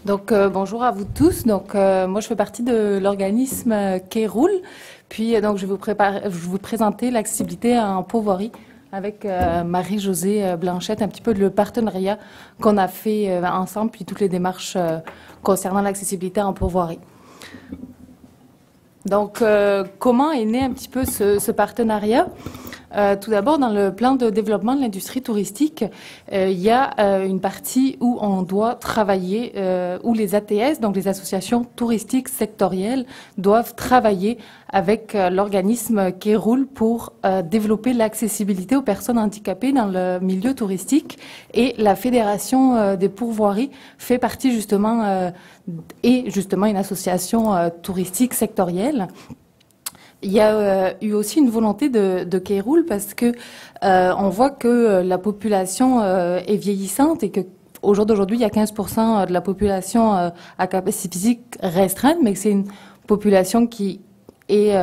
Donc bonjour à vous tous. Donc moi je fais partie de l'organisme Kéroul. Puis donc je vais vous présenter l'accessibilité en Pau-Voirie avec Marie-Josée Blanchette, un petit peu le partenariat qu'on a fait ensemble, puis toutes les démarches concernant l'accessibilité en Pau-Voirie. Donc comment est né un petit peu ce partenariat? Tout d'abord, dans le plan de développement de l'industrie touristique, il y a une partie où on doit travailler, où les ATS, donc les associations touristiques sectorielles, doivent travailler avec l'organisme Kéroul pour développer l'accessibilité aux personnes handicapées dans le milieu touristique. Et la Fédération des pourvoiries fait partie justement, est justement une association touristique sectorielle. Il y a eu aussi une volonté de Kéroul parce que on voit que la population est vieillissante et que au jour d'aujourd'hui, il y a 15% de la population à capacité physique restreinte, mais que c'est une population qui est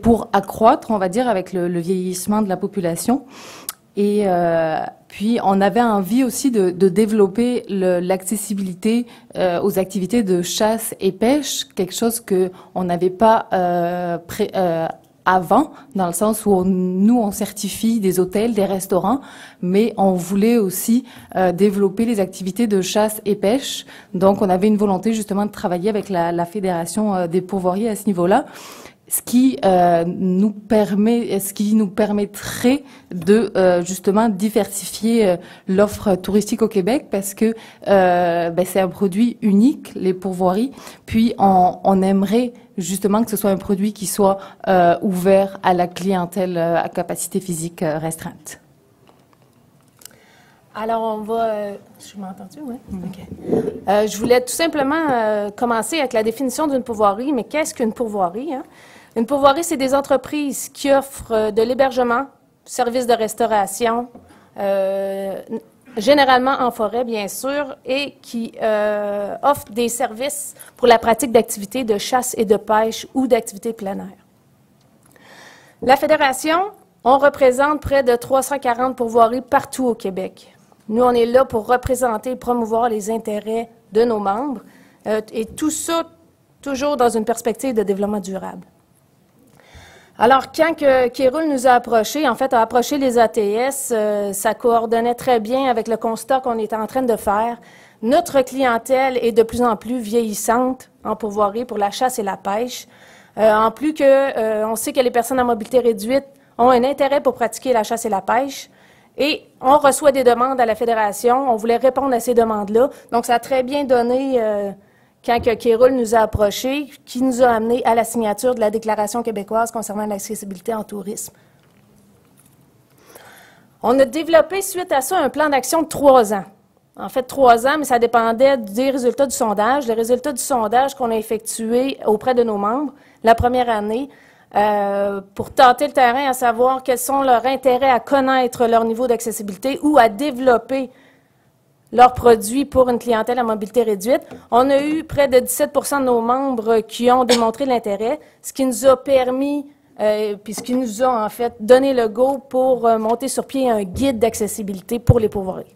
pour accroître, on va dire, avec le vieillissement de la population. Et puis, on avait envie aussi de développer l'accessibilité aux activités de chasse et pêche, quelque chose que on n'avait pas avant, dans le sens où nous, on certifie des hôtels, des restaurants, mais on voulait aussi développer les activités de chasse et pêche. Donc, on avait une volonté justement de travailler avec la Fédération des pourvoiries à ce niveau-là. Ce qui nous permettrait de justement diversifier l'offre touristique au Québec parce que c'est un produit unique, les pourvoiries. Puis on aimerait justement que ce soit un produit qui soit ouvert à la clientèle à capacité physique restreinte. Alors, on va... je m'ai entendu, oui? OK. Je voulais tout simplement commencer avec la définition d'une pourvoirie. Mais qu'est-ce qu'une pourvoirie? Hein? Une pourvoirie, c'est des entreprises qui offrent de l'hébergement, services de restauration, généralement en forêt, bien sûr, et qui offrent des services pour la pratique d'activités de chasse et de pêche ou d'activités plein air. La Fédération, on représente près de 340 pourvoiries partout au Québec. Nous, on est là pour représenter et promouvoir les intérêts de nos membres, et tout ça toujours dans une perspective de développement durable. Alors, quand Kéroul nous a approchés, en fait, a approché les ATS, ça coordonnait très bien avec le constat qu'on était en train de faire. Notre clientèle est de plus en plus vieillissante en pourvoirie pour la chasse et la pêche. En plus que, on sait que les personnes à mobilité réduite ont un intérêt pour pratiquer la chasse et la pêche. Et on reçoit des demandes à la Fédération. On voulait répondre à ces demandes-là. Donc, ça a très bien donné quand Kéroul nous a approchés, qui nous a amené à la signature de la Déclaration québécoise concernant l'accessibilité en tourisme. On a développé, suite à ça, un plan d'action de 3 ans. En fait, 3 ans, mais ça dépendait des résultats du sondage. Les résultats du sondage qu'on a effectué auprès de nos membres la première année, pour tenter le terrain, à savoir quels sont leurs intérêts à connaître leur niveau d'accessibilité ou à développer leurs produits pour une clientèle à mobilité réduite. On a eu près de 17 % de nos membres qui ont démontré l'intérêt, ce qui nous a permis, puis ce qui nous a en fait donné le go pour monter sur pied un guide d'accessibilité pour les pourvoiries.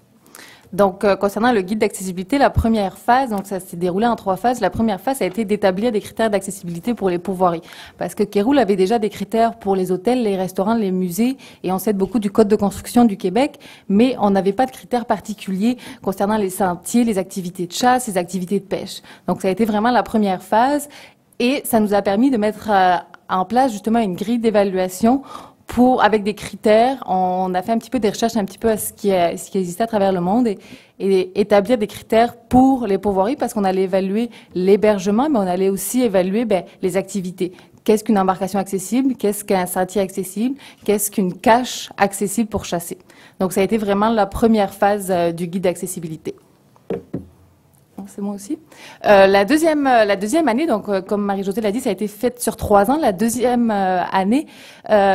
Donc, concernant le guide d'accessibilité, la première phase, donc ça s'est déroulé en 3 phases. La première phase a été d'établir des critères d'accessibilité pour les pourvoiries. Parce que Kéroul avait déjà des critères pour les hôtels, les restaurants, les musées, et on s'aide beaucoup du Code de construction du Québec, mais on n'avait pas de critères particuliers concernant les sentiers, les activités de chasse, les activités de pêche. Donc, ça a été vraiment la première phase, et ça nous a permis de mettre en place justement une grille d'évaluation avec des critères. On a fait un petit peu des recherches un petit peu à ce qui existait à travers le monde et établir des critères pour les pourvoiries parce qu'on allait évaluer l'hébergement, mais on allait aussi évaluer les activités. Qu'est-ce qu'une embarcation accessible? Qu'est-ce qu'un sentier accessible? Qu'est-ce qu'une cache accessible pour chasser? Donc, ça a été vraiment la première phase du guide d'accessibilité. C'est moi aussi. La deuxième année, donc comme Marie-Josée l'a dit, ça a été fait sur 3 ans. La deuxième année,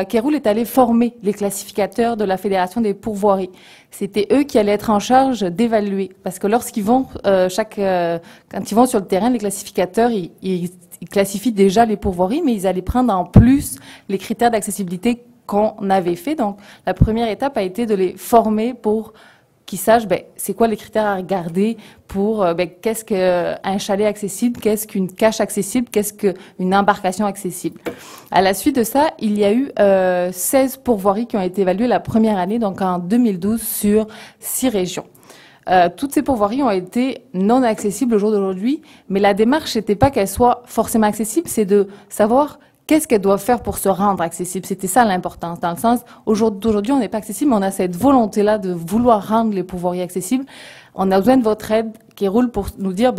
Kéroul est allé former les classificateurs de la Fédération des pourvoiries. C'était eux qui allaient être en charge d'évaluer, parce que lorsqu'ils vont quand ils vont sur le terrain, les classificateurs, ils classifient déjà les pourvoiries, mais ils allaient prendre en plus les critères d'accessibilité qu'on avait fait. Donc, la première étape a été de les former pour qu'ils sachent, c'est quoi les critères à regarder pour, qu'est-ce qu'un chalet accessible, qu'est-ce qu'une cache accessible, qu'est-ce qu'une embarcation accessible. À la suite de ça, il y a eu 16 pourvoiries qui ont été évaluées la première année, donc en 2012, sur 6 régions. Toutes ces pourvoiries ont été non accessibles au jour d'aujourd'hui, mais la démarche n'était pas qu'elles soient forcément accessibles, c'est de savoir qu'est-ce qu'elles doivent faire pour se rendre accessibles. C'était ça l'importance, dans le sens, aujourd'hui, on n'est pas accessible, mais on a cette volonté-là de vouloir rendre les pourvoiries accessibles. On a besoin de votre aide, Kéroul, pour nous dire,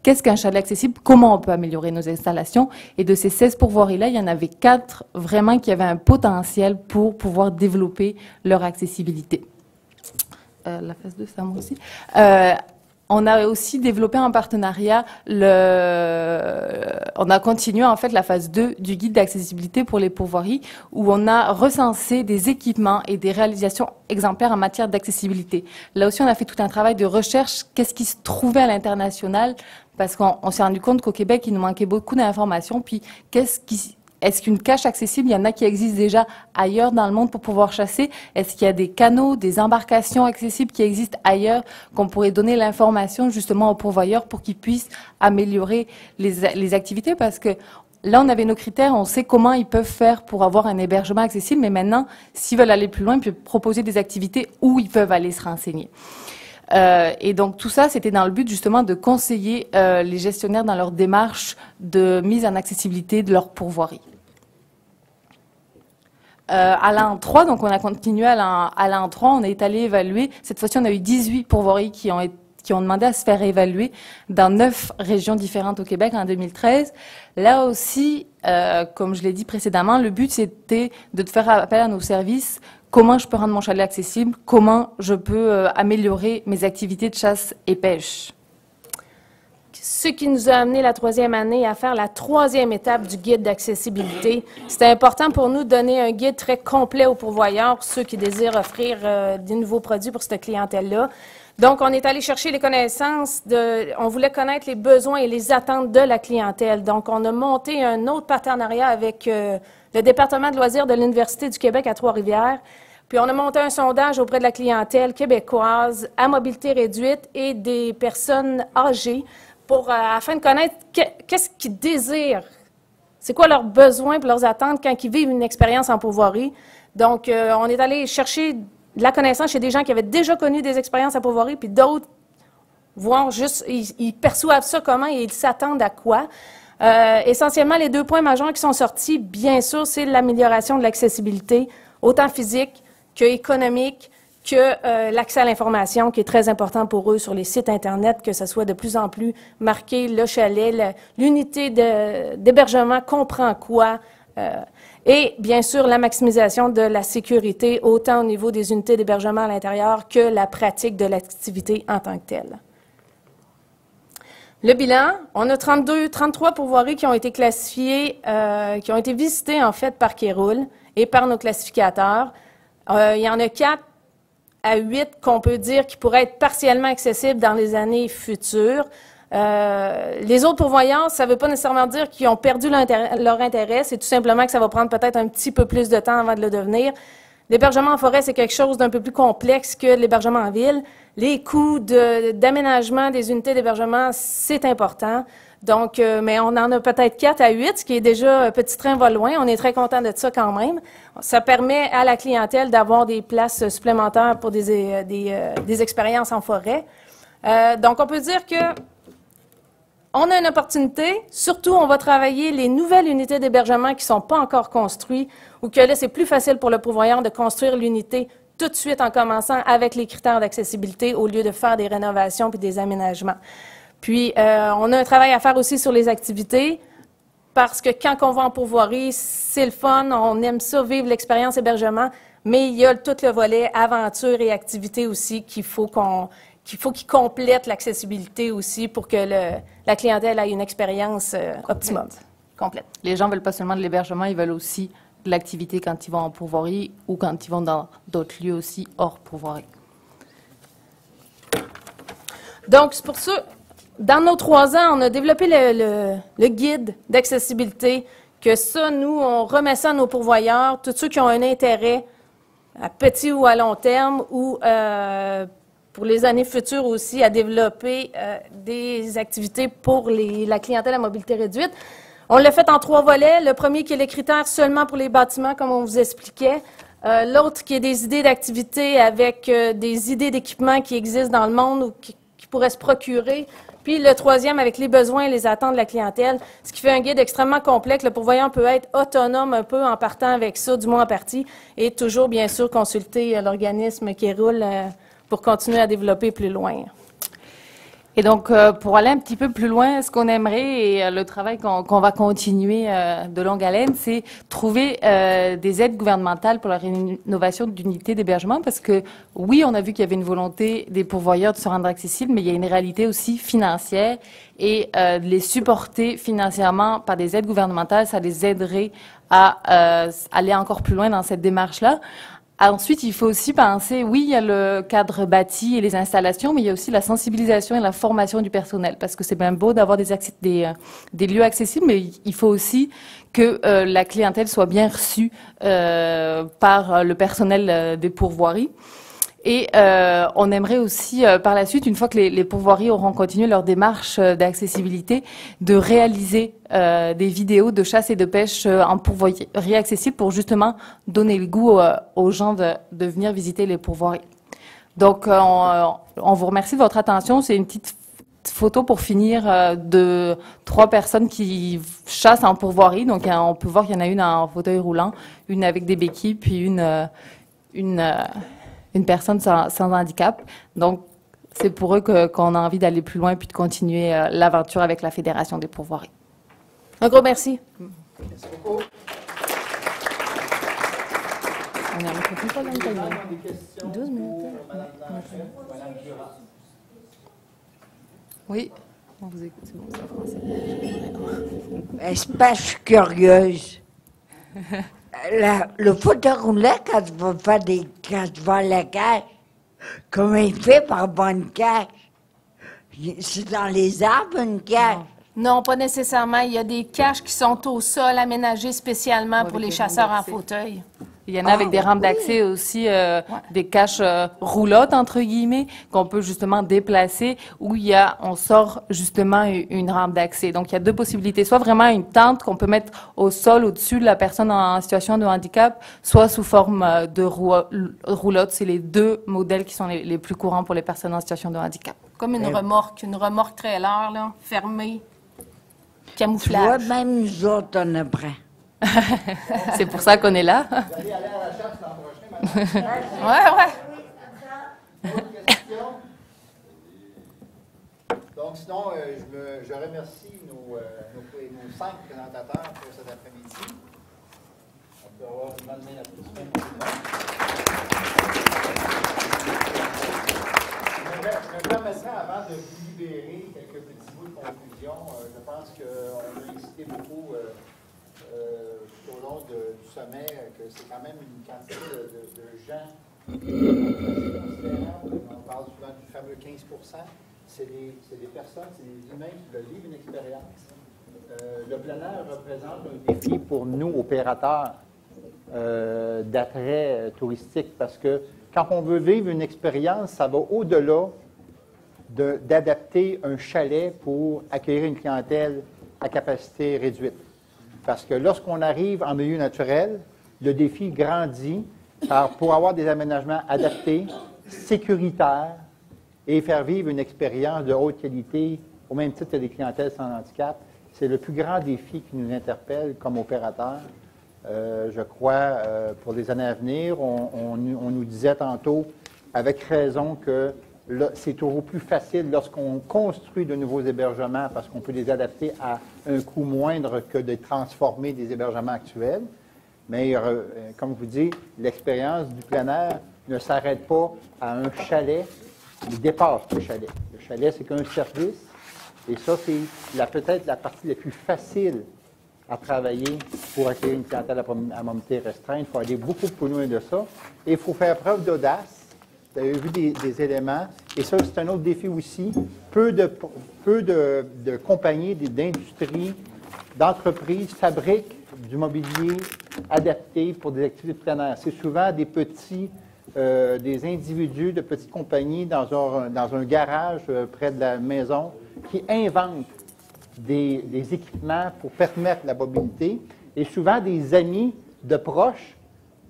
qu'est-ce qu'un chalet accessible, comment on peut améliorer nos installations. Et de ces 16 pourvoiries-là, il y en avait 4 vraiment qui avaient un potentiel pour pouvoir développer leur accessibilité. La phase 2, ça moi aussi. On a aussi développé en partenariat on a continué en fait la phase 2 du guide d'accessibilité pour les pourvoiries où on a recensé des équipements et des réalisations exemplaires en matière d'accessibilité. Là aussi, on a fait tout un travail de recherche, qu'est-ce qui se trouvait à l'international, parce qu'on s'est rendu compte qu'au Québec, il nous manquait beaucoup d'informations, puis est-ce qu'une cache accessible, il y en a qui existent déjà ailleurs dans le monde pour pouvoir chasser? Est-ce qu'il y a des canaux, des embarcations accessibles qui existent ailleurs qu'on pourrait donner l'information justement aux pourvoyeurs pour qu'ils puissent améliorer les activités? Parce que là, on avait nos critères, on sait comment ils peuvent faire pour avoir un hébergement accessible, mais maintenant, s'ils veulent aller plus loin, ils peuvent proposer des activités où ils peuvent aller se renseigner. Et donc tout ça, c'était dans le but justement de conseiller les gestionnaires dans leur démarche de mise en accessibilité de leur pourvoirie. À l'an 3, donc on a continué à l'an 3, on est allé évaluer. Cette fois-ci, on a eu 18 pourvoiries qui ont demandé à se faire évaluer dans 9 régions différentes au Québec en 2013. Là aussi, comme je l'ai dit précédemment, le but c'était de faire appel à nos services. Comment je peux rendre mon chalet accessible? Comment je peux améliorer mes activités de chasse et pêche? Ce qui nous a amené la 3e année à faire la 3e étape du guide d'accessibilité. C'était important pour nous de donner un guide très complet aux pourvoyeurs, ceux qui désirent offrir des nouveaux produits pour cette clientèle-là. Donc, on est allé chercher les connaissances, on voulait connaître les besoins et les attentes de la clientèle. Donc, on a monté un autre partenariat avec le département de loisirs de l'Université du Québec à Trois-Rivières. Puis, on a monté un sondage auprès de la clientèle québécoise à mobilité réduite et des personnes âgées afin de connaître qu'est-ce qu'ils désirent, c'est quoi leurs besoins et leurs attentes quand ils vivent une expérience en pourvoirie. Donc, on est allé chercher de la connaissance chez des gens qui avaient déjà connu des expériences en pourvoirie, puis d'autres voir juste, ils perçoivent ça comment et ils s'attendent à quoi. Essentiellement, les 2 points majeurs qui sont sortis, bien sûr, c'est l'amélioration de l'accessibilité, autant physique qu'économique, que l'accès à l'information, qui est très important pour eux sur les sites Internet, que ce soit de plus en plus marqué, le chalet, l'unité d'hébergement comprend quoi, et bien sûr la maximisation de la sécurité, autant au niveau des unités d'hébergement à l'intérieur que la pratique de l'activité en tant que telle. Le bilan, on a 33 pourvoiries qui ont été classifiées, qui ont été visitées en fait par Kéroul et par nos classificateurs. Il y en a 4 à 8 qu'on peut dire qui pourraient être partiellement accessibles dans les années futures. Les autres pourvoyeurs, ça ne veut pas nécessairement dire qu'ils ont perdu leur intérêt, c'est tout simplement que ça va prendre peut-être un petit peu plus de temps avant de le devenir. L'hébergement en forêt, c'est quelque chose d'un peu plus complexe que l'hébergement en ville. Les coûts d'aménagement des unités d'hébergement, c'est important. Donc, mais on en a peut-être 4 à 8, ce qui est déjà un petit train va loin. On est très content de ça quand même. Ça permet à la clientèle d'avoir des places supplémentaires pour des expériences en forêt. Donc, on peut dire que on a une opportunité. Surtout, on va travailler les nouvelles unités d'hébergement qui ne sont pas encore construites ou que là, c'est plus facile pour le pourvoyeur de construire l'unité tout de suite en commençant avec les critères d'accessibilité au lieu de faire des rénovations puis des aménagements. Puis, on a un travail à faire aussi sur les activités parce que quand on va en pourvoirie, c'est le fun, on aime ça, vivre l'expérience hébergement, mais il y a tout le volet aventure et activité aussi qu'il faut qu'il faut qu'ils complètent l'accessibilité aussi pour que la clientèle ait une expérience optimum, complète. Les gens ne veulent pas seulement de l'hébergement, ils veulent aussi de l'activité quand ils vont en pourvoirie ou quand ils vont dans d'autres lieux aussi hors pourvoirie. Donc, c'est pour ça, dans nos 3 ans, on a développé le guide d'accessibilité, que ça, nous, on remet ça à nos pourvoyeurs, tous ceux qui ont un intérêt à petit ou à long terme ou pour les années futures aussi, à développer des activités pour la clientèle à mobilité réduite. On l'a fait en 3 volets. Le premier qui est les critères seulement pour les bâtiments, comme on vous expliquait. L'autre qui est des idées d'activités avec des idées d'équipements qui existent dans le monde ou qui pourraient se procurer. Puis le 3e avec les besoins et les attentes de la clientèle, ce qui fait un guide extrêmement complet. Le pourvoyeur peut être autonome un peu en partant avec ça, du moins en partie, et toujours, bien sûr, consulter l'organisme qui roule pour continuer à développer plus loin. Et donc, pour aller un petit peu plus loin, ce qu'on aimerait et le travail qu'on va continuer de longue haleine, c'est trouver des aides gouvernementales pour la rénovation d'unités d'hébergement parce que, oui, on a vu qu'il y avait une volonté des pourvoyeurs de se rendre accessibles, mais il y a une réalité aussi financière et de les supporter financièrement par des aides gouvernementales, ça les aiderait à aller encore plus loin dans cette démarche-là. Ensuite, il faut aussi penser, oui, il y a le cadre bâti et les installations, mais il y a aussi la sensibilisation et la formation du personnel, parce que c'est bien beau d'avoir des lieux accessibles, mais il faut aussi que la clientèle soit bien reçue par le personnel des pourvoiries. Et on aimerait aussi, par la suite, une fois que les pourvoiries auront continué leur démarche d'accessibilité, de réaliser des vidéos de chasse et de pêche en pourvoirie accessible pour justement donner le goût aux gens de venir visiter les pourvoiries. Donc, on vous remercie de votre attention. C'est une petite photo pour finir de 3 personnes qui chassent en pourvoirie. Donc, on peut voir qu'il y en a une en fauteuil roulant, une avec des béquilles, puis une personne sans handicap. Donc, c'est pour eux qu'on a envie d'aller plus loin puis de continuer l'aventure avec la Fédération des pourvoiries. Un gros merci. Merci beaucoup. On a un peu plus pas Des questions 12 minutes. pour Mme Blanchet, Mme Durand. Oui, on vous écoute, c'est bon, c'est français. Est-ce que je suis curieuse? Le fauteuil roulant, quand tu vas à la cache, comment il fait par bonne cache? C'est dans les arbres, une cache? Non, pas nécessairement. Il y a des caches qui sont au sol aménagées spécialement pour les chasseurs en fauteuil. Il y en a avec des rampes d'accès aussi, des caches roulottes, entre guillemets, qu'on peut justement déplacer, où on sort justement une rampe d'accès. Donc, il y a 2 possibilités. Soit vraiment une tente qu'on peut mettre au sol, au-dessus de la personne en situation de handicap, soit sous forme de roulotte. C'est les 2 modèles qui sont les plus courants pour les personnes en situation de handicap. Comme une remorque trailer, là, fermée, Tu vois, camouflage. même nous autres, on apprend. C'est pour ça qu'on est là. Vous allez aller à la chasse l'an prochain, madame? Ouais. Autre question? Donc, sinon, je remercie nos 5 présentateurs pour cet après-midi. On peut avoir une bonne main d'applaudissements pour tout le monde. Je me permettrai, avant de vous libérer quelques petits bouts de conclusion, je pense qu'on a incité beaucoup tout au long du sommet que c'est quand même une quantité de gens considérable. On parle souvent du fameux 15 %. C'est des personnes, c'est des humains qui veulent vivre une expérience. Le plein air représente un défi pour nous, opérateurs d'attrait touristique, parce que quand on veut vivre une expérience, ça va au-delà d'adapter un chalet pour accueillir une clientèle à capacité réduite. Parce que lorsqu'on arrive en milieu naturel, le défi grandit pour avoir des aménagements adaptés, sécuritaires et faire vivre une expérience de haute qualité au même titre que des clientèles sans handicap. C'est le plus grand défi qui nous interpelle comme opérateurs. Je crois, pour les années à venir, on nous disait tantôt, avec raison, que c'est toujours plus facile lorsqu'on construit de nouveaux hébergements parce qu'on peut les adapter à un coût moindre que de transformer des hébergements actuels. Mais, comme je vous dis, l'expérience du plein air ne s'arrête pas à un chalet il dépasse le chalet. Le chalet, c'est qu'un service, et ça, c'est peut-être la partie la plus facile à travailler pour accueillir une clientèle à mobilité restreinte. Il faut aller beaucoup plus loin de ça. Et il faut faire preuve d'audace. Vous avez vu des éléments. Et ça, c'est un autre défi aussi. Peu de compagnies, d'industries, d'entreprises fabriquent du mobilier adapté pour des activités de plein air. C'est souvent des petits, des individus de petites compagnies dans un garage près de la maison qui inventent des équipements pour permettre la mobilité, et souvent des amis de proches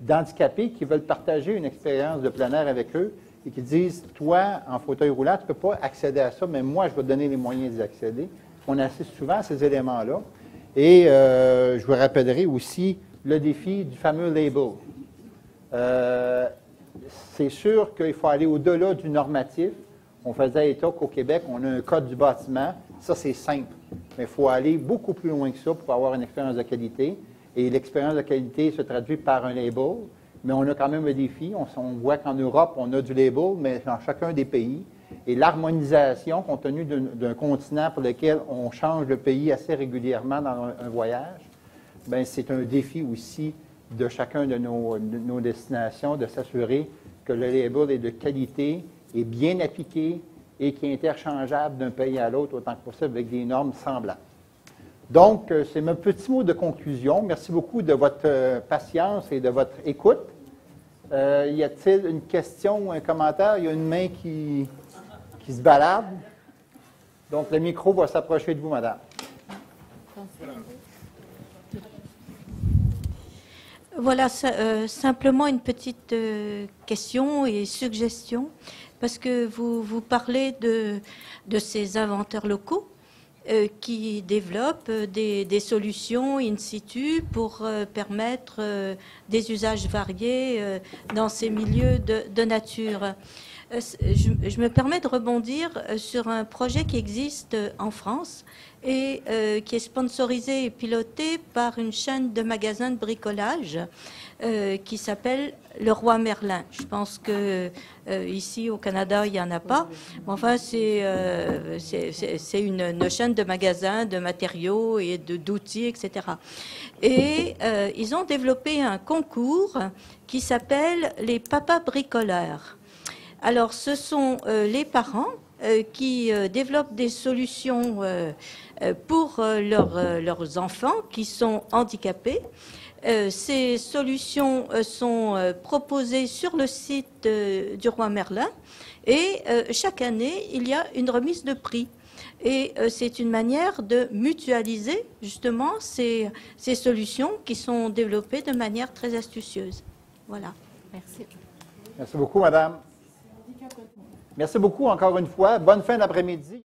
d'handicapés qui veulent partager une expérience de plein air avec eux et qui disent, toi, en fauteuil roulant, tu ne peux pas accéder à ça, mais moi, je vais te donner les moyens d'y accéder. On assiste souvent à ces éléments-là. Et je vous rappellerai aussi le défi du fameux label. C'est sûr qu'il faut aller au-delà du normatif. On faisait état qu'au Québec, on a un code du bâtiment. Ça, c'est simple. Mais il faut aller beaucoup plus loin que ça pour avoir une expérience de qualité. Et l'expérience de qualité se traduit par un label. Mais on a quand même un défi. On voit qu'en Europe, on a du label, mais dans chacun des pays. Et l'harmonisation, compte tenu d'un continent pour lequel on change de pays assez régulièrement dans un voyage, bien, c'est un défi aussi de chacun de nos destinations de s'assurer que le label est de qualité, est bien appliqué et qui est interchangeable d'un pays à l'autre autant que possible avec des normes semblables. Donc, c'est mon petit mot de conclusion. Merci beaucoup de votre patience et de votre écoute. Y a-t-il une question ou un commentaire? Il y a une main qui se balade. Donc, le micro va s'approcher de vous, madame. Voilà, simplement une petite question et suggestion, parce que vous parlez de ces inventeurs locaux qui développent des solutions in situ pour permettre des usages variés dans ces milieux de nature. Je me permets de rebondir sur un projet qui existe en France et qui est sponsorisé et piloté par une chaîne de magasins de bricolage qui s'appelle Leroy Merlin. Je pense que ici au Canada, il n'y en a pas. Enfin, c'est une chaîne de magasins, de matériaux et d'outils, etc. Et ils ont développé un concours qui s'appelle les papas bricoleurs. Alors, ce sont les parents qui développent des solutions pour leurs enfants qui sont handicapés. Ces solutions sont proposées sur le site du Roi Merlin et chaque année, il y a une remise de prix. Et c'est une manière de mutualiser justement ces solutions qui sont développées de manière très astucieuse. Voilà. Merci. Merci beaucoup, madame. Merci beaucoup encore une fois. Bonne fin d'après-midi.